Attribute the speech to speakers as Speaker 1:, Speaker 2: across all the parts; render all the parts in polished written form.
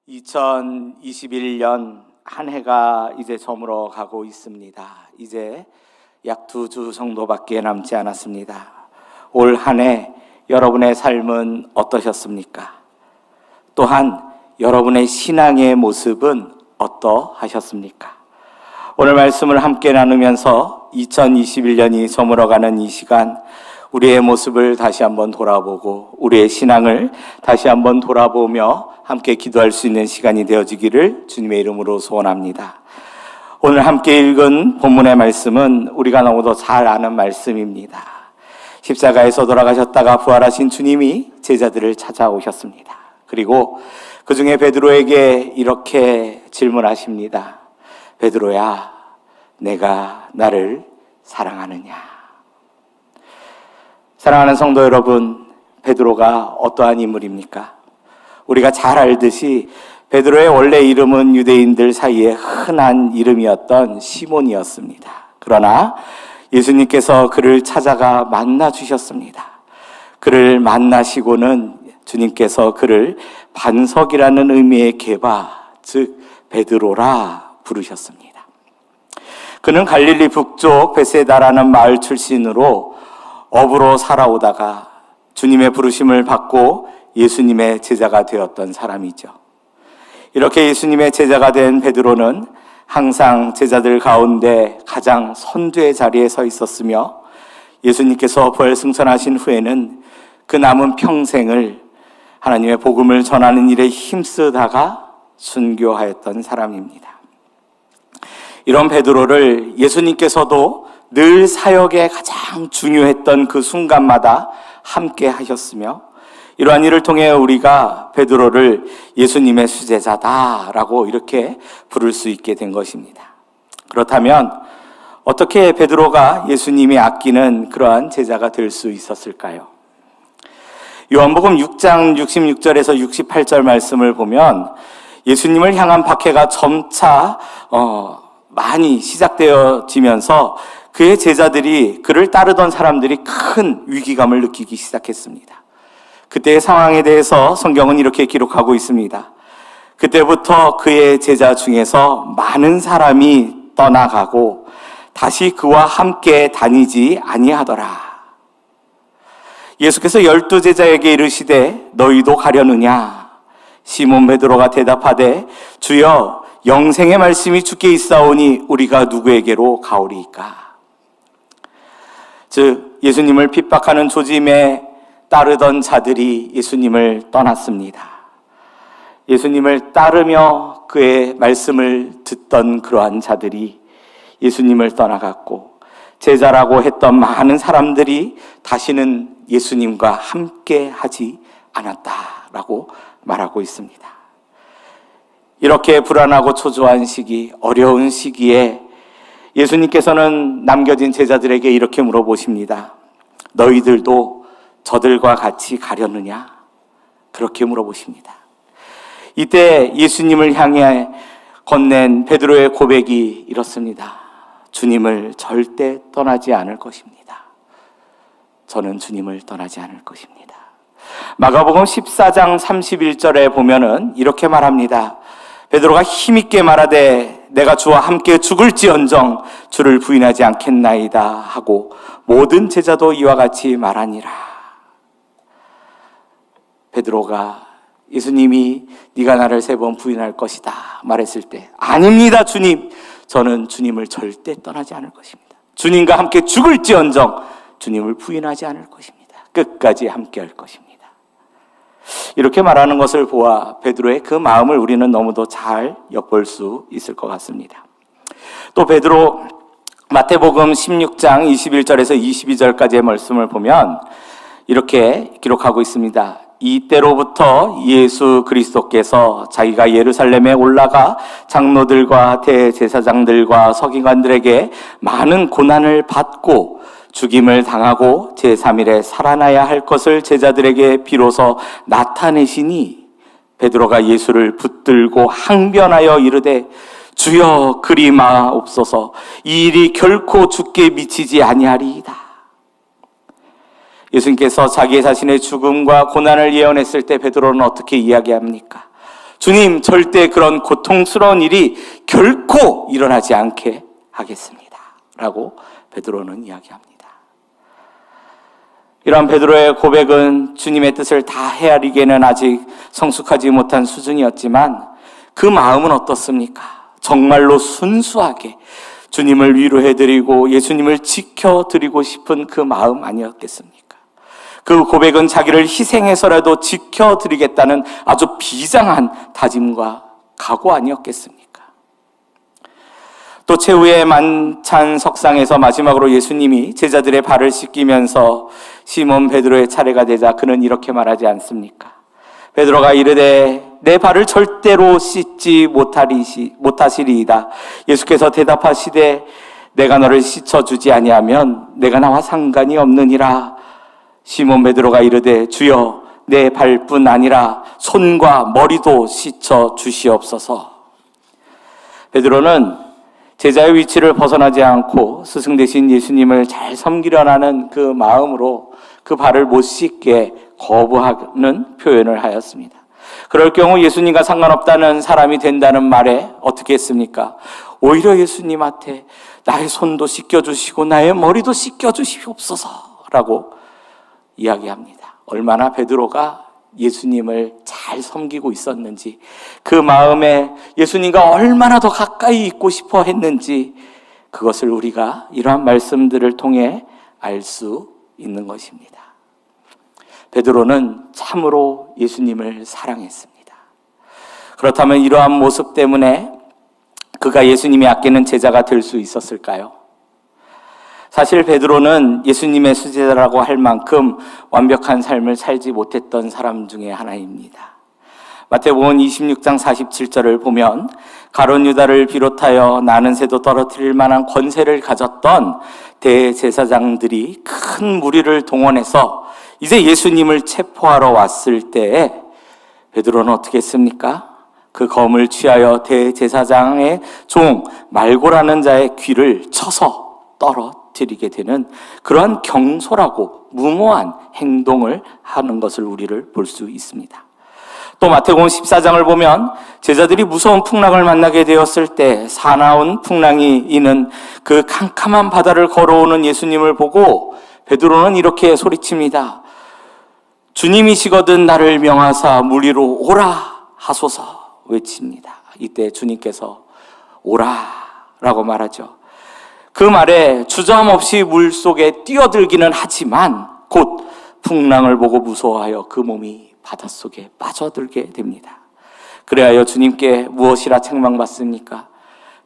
Speaker 1: 2021년 한 해가 이제 저물어 가고 있습니다. 이제 약 2주 정도밖에 남지 않았습니다. 올 한 해 여러분의 삶은 어떠셨습니까? 또한 여러분의 신앙의 모습은 어떠하셨습니까? 오늘 말씀을 함께 나누면서 2021년이 저물어가는 이 시간, 우리의 모습을 다시 한번 돌아보고 우리의 신앙을 다시 한번 돌아보며 함께 기도할 수 있는 시간이 되어지기를 주님의 이름으로 소원합니다. 오늘 함께 읽은 본문의 말씀은 우리가 너무도 잘 아는 말씀입니다. 십자가에서 돌아가셨다가 부활하신 주님이 제자들을 찾아오셨습니다. 그리고 그 중에 베드로에게 이렇게 질문하십니다. 베드로야, 내가 나를 사랑하느냐? 사랑하는 성도 여러분, 베드로가 어떠한 인물입니까? 우리가 잘 알듯이 베드로의 원래 이름은 유대인들 사이에 흔한 이름이었던 시몬이었습니다. 그러나 예수님께서 그를 찾아가 만나 주셨습니다. 그를 만나시고는 주님께서 그를 반석이라는 의미의 게바, 즉 베드로라 부르셨습니다. 그는 갈릴리 북쪽 베세다라는 마을 출신으로 어부로 살아오다가 주님의 부르심을 받고 예수님의 제자가 되었던 사람이죠. 이렇게 예수님의 제자가 된 베드로는 항상 제자들 가운데 가장 선두의 자리에 서 있었으며 예수님께서 부활승천하신 후에는 그 남은 평생을 하나님의 복음을 전하는 일에 힘쓰다가 순교하였던 사람입니다. 이런 베드로를 예수님께서도 늘 사역에 가장 중요했던 그 순간마다 함께 하셨으며 이러한 일을 통해 우리가 베드로를 예수님의 수제자다라고 이렇게 부를 수 있게 된 것입니다. 그렇다면 어떻게 베드로가 예수님이 아끼는 그러한 제자가 될 수 있었을까요? 요한복음 6장 66절에서 68절 말씀을 보면 예수님을 향한 박해가 점차 많이 시작되어지면서 그의 제자들이, 그를 따르던 사람들이 큰 위기감을 느끼기 시작했습니다. 그때의 상황에 대해서 성경은 이렇게 기록하고 있습니다. 그때부터 그의 제자 중에서 많은 사람이 떠나가고 다시 그와 함께 다니지 아니하더라. 예수께서 12제자에게 이르시되 너희도 가려느냐? 시몬 베드로가 대답하되 주여, 영생의 말씀이 주께 있사오니 우리가 누구에게로 가오리이까? 즉 예수님을 핍박하는 조짐에 따르던 자들이 예수님을 떠났습니다. 예수님을 따르며 그의 말씀을 듣던 그러한 자들이 예수님을 떠나갔고 제자라고 했던 많은 사람들이 다시는 예수님과 함께 하지 않았다라고 말하고 있습니다. 이렇게 불안하고 초조한 시기, 어려운 시기에 예수님께서는 남겨진 제자들에게 이렇게 물어보십니다. 너희들도 저들과 같이 가려느냐? 그렇게 물어보십니다. 이때 예수님을 향해 건넨 베드로의 고백이 이렇습니다. 주님을 절대 떠나지 않을 것입니다. 저는 주님을 떠나지 않을 것입니다. 마가복음 14장 31절에 보면은 이렇게 말합니다. 베드로가 힘있게 말하되 내가 주와 함께 죽을지언정 주를 부인하지 않겠나이다 하고 모든 제자도 이와 같이 말하니라. 베드로가 예수님이 네가 나를 3번 부인할 것이다 말했을 때 아닙니다 주님, 저는 주님을 절대 떠나지 않을 것입니다. 주님과 함께 죽을지언정 주님을 부인하지 않을 것입니다. 끝까지 함께 할 것입니다. 이렇게 말하는 것을 보아 베드로의 그 마음을 우리는 너무도 잘 엿볼 수 있을 것 같습니다. 또 베드로 마태복음 16장 21절에서 22절까지의 말씀을 보면 이렇게 기록하고 있습니다. 이때로부터 예수 그리스도께서 자기가 예루살렘에 올라가 장로들과 대제사장들과 서기관들에게 많은 고난을 받고 죽임을 당하고 제3일에 살아나야 할 것을 제자들에게 비로소 나타내시니 베드로가 예수를 붙들고 항변하여 이르되 주여 그리 마옵소서, 이 일이 결코 주께 미치지 아니하리이다. 예수님께서 자기 자신의 죽음과 고난을 예언했을 때 베드로는 어떻게 이야기합니까? 주님, 절대 그런 고통스러운 일이 결코 일어나지 않게 하겠습니다. 라고 베드로는 이야기합니다. 이러한 베드로의 고백은 주님의 뜻을 다 헤아리기에는 아직 성숙하지 못한 수준이었지만 그 마음은 어떻습니까? 정말로 순수하게 주님을 위로해드리고 예수님을 지켜드리고 싶은 그 마음 아니었겠습니까? 그 고백은 자기를 희생해서라도 지켜드리겠다는 아주 비장한 다짐과 각오 아니었겠습니까? 또 최후의 만찬 석상에서 마지막으로 예수님이 제자들의 발을 씻기면서 시몬 베드로의 차례가 되자 그는 이렇게 말하지 않습니까? 베드로가 이르되 내 발을 절대로 씻지 못하시리이다. 예수께서 대답하시되 내가 너를 씻어주지 아니하면 내가 나와 상관이 없느니라. 시몬 베드로가 이르되 주여 내 발뿐 아니라 손과 머리도 씻어 주시옵소서. 베드로는 제자의 위치를 벗어나지 않고 스승 되신 예수님을 잘 섬기려는 그 마음으로 그 발을 못 씻게 거부하는 표현을 하였습니다. 그럴 경우 예수님과 상관없다는 사람이 된다는 말에 어떻게 했습니까? 오히려 예수님한테 나의 손도 씻겨주시고 나의 머리도 씻겨주시옵소서라고 이야기합니다. 얼마나 베드로가 예수님을 잘 섬기고 있었는지, 그 마음에 예수님과 얼마나 더 가까이 있고 싶어 했는지, 그것을 우리가 이러한 말씀들을 통해 알 수 있는 것입니다. 베드로는 참으로 예수님을 사랑했습니다. 그렇다면 이러한 모습 때문에 그가 예수님이 아끼는 제자가 될 수 있었을까요? 사실 베드로는 예수님의 수제자라고 할 만큼 완벽한 삶을 살지 못했던 사람 중에 하나입니다. 마태복음 26장 47절을 보면 가룟 유다를 비롯하여 나는 새도 떨어뜨릴 만한 권세를 가졌던 대제사장들이 큰 무리를 동원해서 이제 예수님을 체포하러 왔을 때에 베드로는 어떻게 했습니까? 그 검을 취하여 대제사장의 종 말고라는 자의 귀를 쳐서 떨어뜨리게 되는 그러한 경솔하고 무모한 행동을 하는 것을 우리를 볼 수 있습니다. 또 마태복음 14장을 보면 제자들이 무서운 풍랑을 만나게 되었을 때 사나운 풍랑이 이는 그 캄캄한 바다를 걸어오는 예수님을 보고 베드로는 이렇게 소리칩니다. 주님이시거든 나를 명하사 물 위로 오라 하소서 외칩니다. 이때 주님께서 오라라고 말하죠. 그 말에 주저함없이 물속에 뛰어들기는 하지만 곧 풍랑을 보고 무서워하여 그 몸이 바닷속에 빠져들게 됩니다. 그래야 주님께 무엇이라 책망받습니까?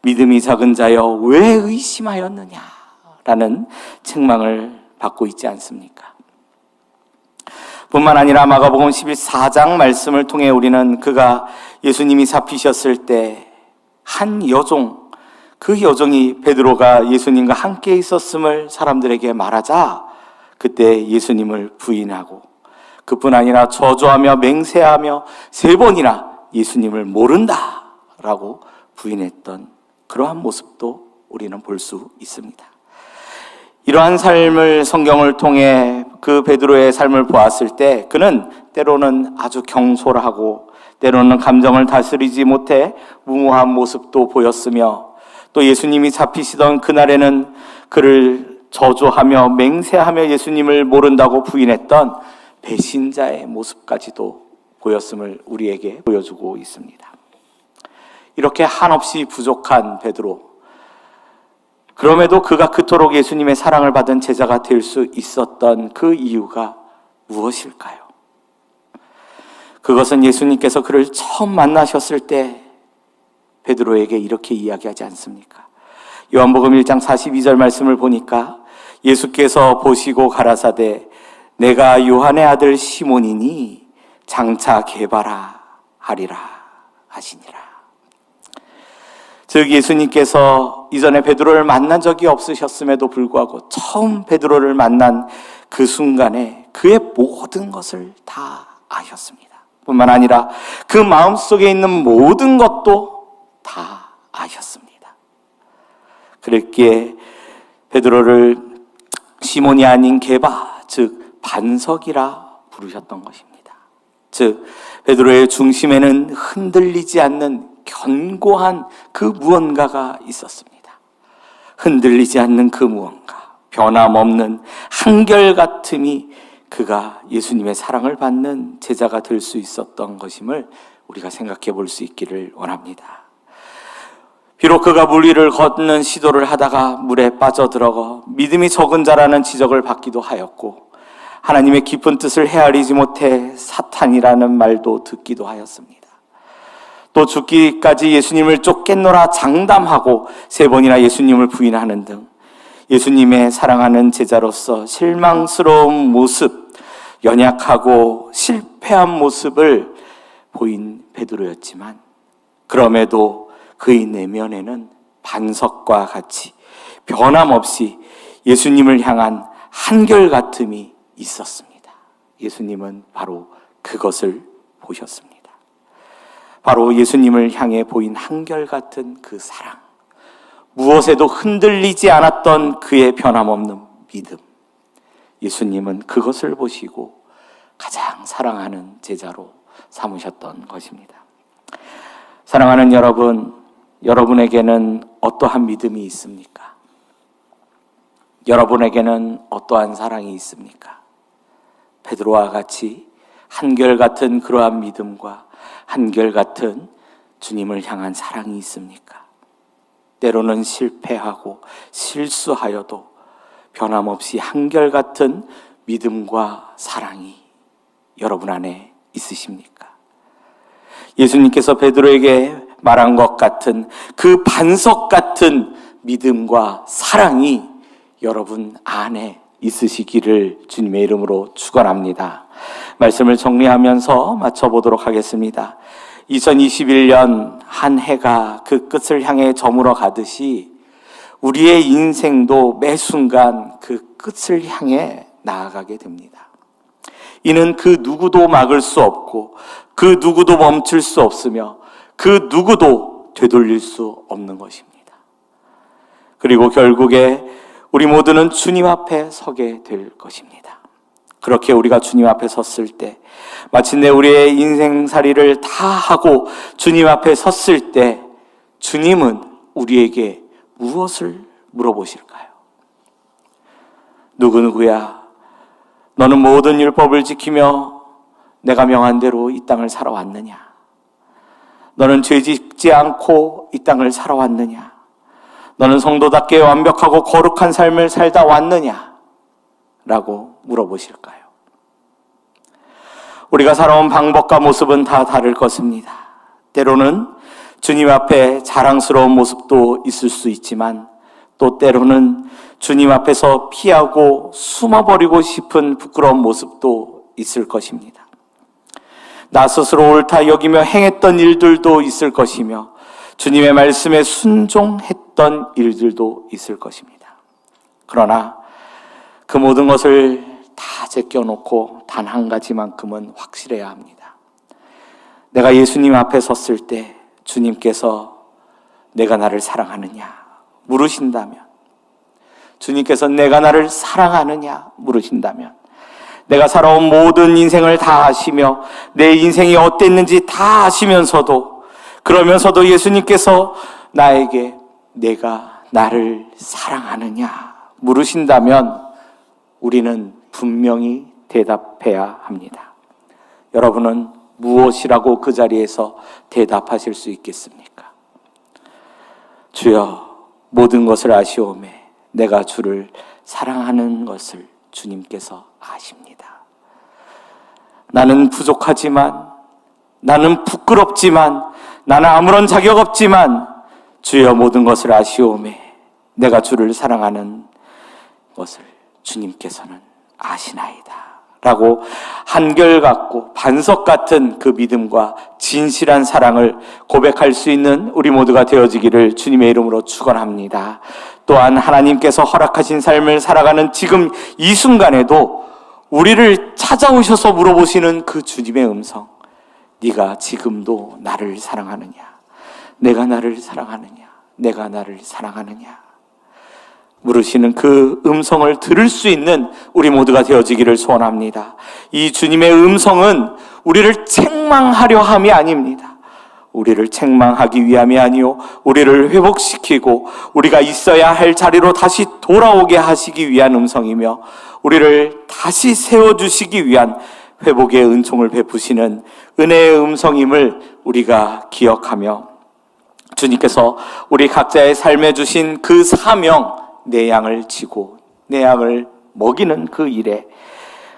Speaker 1: 믿음이 작은 자여 왜 의심하였느냐 라는 책망을 받고 있지 않습니까? 뿐만 아니라 마가복음 14장 말씀을 통해 우리는 그가 예수님이 잡히셨을 때 한 여종, 그 여종이 베드로가 예수님과 함께 있었음을 사람들에게 말하자 그때 예수님을 부인하고 그뿐 아니라 저주하며 맹세하며 3번이나 예수님을 모른다라고 부인했던 그러한 모습도 우리는 볼 수 있습니다. 이러한 삶을 성경을 통해 그 베드로의 삶을 보았을 때 그는 때로는 아주 경솔하고 때로는 감정을 다스리지 못해 무모한 모습도 보였으며 또 예수님이 잡히시던 그날에는 그를 저주하며 맹세하며 예수님을 모른다고 부인했던 배신자의 모습까지도 보였음을 우리에게 보여주고 있습니다. 이렇게 한없이 부족한 베드로, 그럼에도 그가 그토록 예수님의 사랑을 받은 제자가 될 수 있었던 그 이유가 무엇일까요? 그것은 예수님께서 그를 처음 만나셨을 때 베드로에게 이렇게 이야기하지 않습니까? 요한복음 1장 42절 말씀을 보니까 예수께서 보시고 가라사대 내가 요한의 아들 시몬이니 장차 개바라 하리라 하시니라. 즉 예수님께서 이전에 베드로를 만난 적이 없으셨음에도 불구하고 처음 베드로를 만난 그 순간에 그의 모든 것을 다 아셨습니다. 뿐만 아니라 그 마음속에 있는 모든 것도 다 아셨습니다. 그랬기에 베드로를 시몬이 아닌 게바, 즉 반석이라 부르셨던 것입니다. 즉 베드로의 중심에는 흔들리지 않는 견고한 그 무언가가 있었습니다. 흔들리지 않는 그 무언가, 변함없는 한결같음이 그가 예수님의 사랑을 받는 제자가 될 수 있었던 것임을 우리가 생각해 볼 수 있기를 원합니다. 비록 그가 물 위를 걷는 시도를 하다가 물에 빠져들어가 믿음이 적은 자라는 지적을 받기도 하였고, 하나님의 깊은 뜻을 헤아리지 못해 사탄이라는 말도 듣기도 하였습니다. 또 죽기까지 예수님을 쫓겠노라 장담하고 3번이나 예수님을 부인하는 등 예수님의 사랑하는 제자로서 실망스러운 모습, 연약하고 실패한 모습을 보인 베드로였지만, 그럼에도 그의 내면에는 반석과 같이 변함없이 예수님을 향한 한결같음이 있었습니다. 예수님은 바로 그것을 보셨습니다. 바로 예수님을 향해 보인 한결같은 그 사랑, 무엇에도 흔들리지 않았던 그의 변함없는 믿음, 예수님은 그것을 보시고 가장 사랑하는 제자로 삼으셨던 것입니다. 사랑하는 여러분, 여러분에게는 어떠한 믿음이 있습니까? 여러분에게는 어떠한 사랑이 있습니까? 베드로와 같이 한결같은 그러한 믿음과 한결같은 주님을 향한 사랑이 있습니까? 때로는 실패하고 실수하여도 변함없이 한결같은 믿음과 사랑이 여러분 안에 있으십니까? 예수님께서 베드로에게 말한 것 같은 그 반석 같은 믿음과 사랑이 여러분 안에 있으시기를 주님의 이름으로 축원합니다. 말씀을 정리하면서 마쳐보도록 하겠습니다. 2021년 한 해가 그 끝을 향해 저물어 가듯이 우리의 인생도 매 순간 그 끝을 향해 나아가게 됩니다. 이는 그 누구도 막을 수 없고 그 누구도 멈출 수 없으며 그 누구도 되돌릴 수 없는 것입니다. 그리고 결국에 우리 모두는 주님 앞에 서게 될 것입니다. 그렇게 우리가 주님 앞에 섰을 때, 마침내 우리의 인생살이를 다 하고 주님 앞에 섰을 때 주님은 우리에게 무엇을 물어보실까요? 누구누구야, 너는 모든 율법을 지키며 내가 명한 대로 이 땅을 살아왔느냐? 너는 죄 짓지 않고 이 땅을 살아왔느냐? 너는 성도답게 완벽하고 거룩한 삶을 살다 왔느냐? 라고 물어보실까요? 우리가 살아온 방법과 모습은 다 다를 것입니다. 때로는 주님 앞에 자랑스러운 모습도 있을 수 있지만, 또 때로는 주님 앞에서 피하고 숨어버리고 싶은 부끄러운 모습도 있을 것입니다. 나 스스로 옳다 여기며 행했던 일들도 있을 것이며, 주님의 말씀에 순종했던 일들도 있을 것입니다. 그러나 그 모든 것을 다 제껴놓고 단 한 가지만큼은 확실해야 합니다. 내가 예수님 앞에 섰을 때 주님께서 내가 나를 사랑하느냐 물으신다면, 주님께서 내가 나를 사랑하느냐 물으신다면, 내가 살아온 모든 인생을 다 아시며 내 인생이 어땠는지 다 아시면서도, 그러면서도 예수님께서 나에게 내가 나를 사랑하느냐 물으신다면 우리는 분명히 대답해야 합니다. 여러분은 무엇이라고 그 자리에서 대답하실 수 있겠습니까? 주여, 모든 것을 아시오매 내가 주를 사랑하는 것을 주님께서 아십니다. 나는 부족하지만, 나는 부끄럽지만, 나는 아무런 자격 없지만 주여 모든 것을 아시오매 내가 주를 사랑하는 것을 주님께서는 아시나이다 라고 한결같고 반석 같은 그 믿음과 진실한 사랑을 고백할 수 있는 우리 모두가 되어지기를 주님의 이름으로 축원합니다. 또한 하나님께서 허락하신 삶을 살아가는 지금 이 순간에도 우리를 찾아오셔서 물어보시는 그 주님의 음성, 네가 지금도 나를 사랑하느냐? 내가 나를 사랑하느냐? 내가 나를 사랑하느냐? 물으시는 그 음성을 들을 수 있는 우리 모두가 되어지기를 소원합니다. 이 주님의 음성은 우리를 책망하려 함이 아닙니다. 우리를 책망하기 위함이 아니요 우리를 회복시키고 우리가 있어야 할 자리로 다시 돌아오게 하시기 위한 음성이며 우리를 다시 세워주시기 위한 회복의 은총을 베푸시는 은혜의 음성임을 우리가 기억하며 주님께서 우리 각자의 삶에 주신 그 사명, 내 양을 치고 내 양을 먹이는 그 일에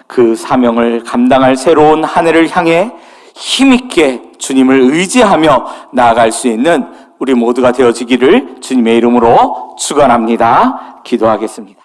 Speaker 1: 그 사명을 감당할 새로운 한 해를 향해 힘있게 주님을 의지하며 나아갈 수 있는 우리 모두가 되어지기를 주님의 이름으로 축원합니다. 기도하겠습니다.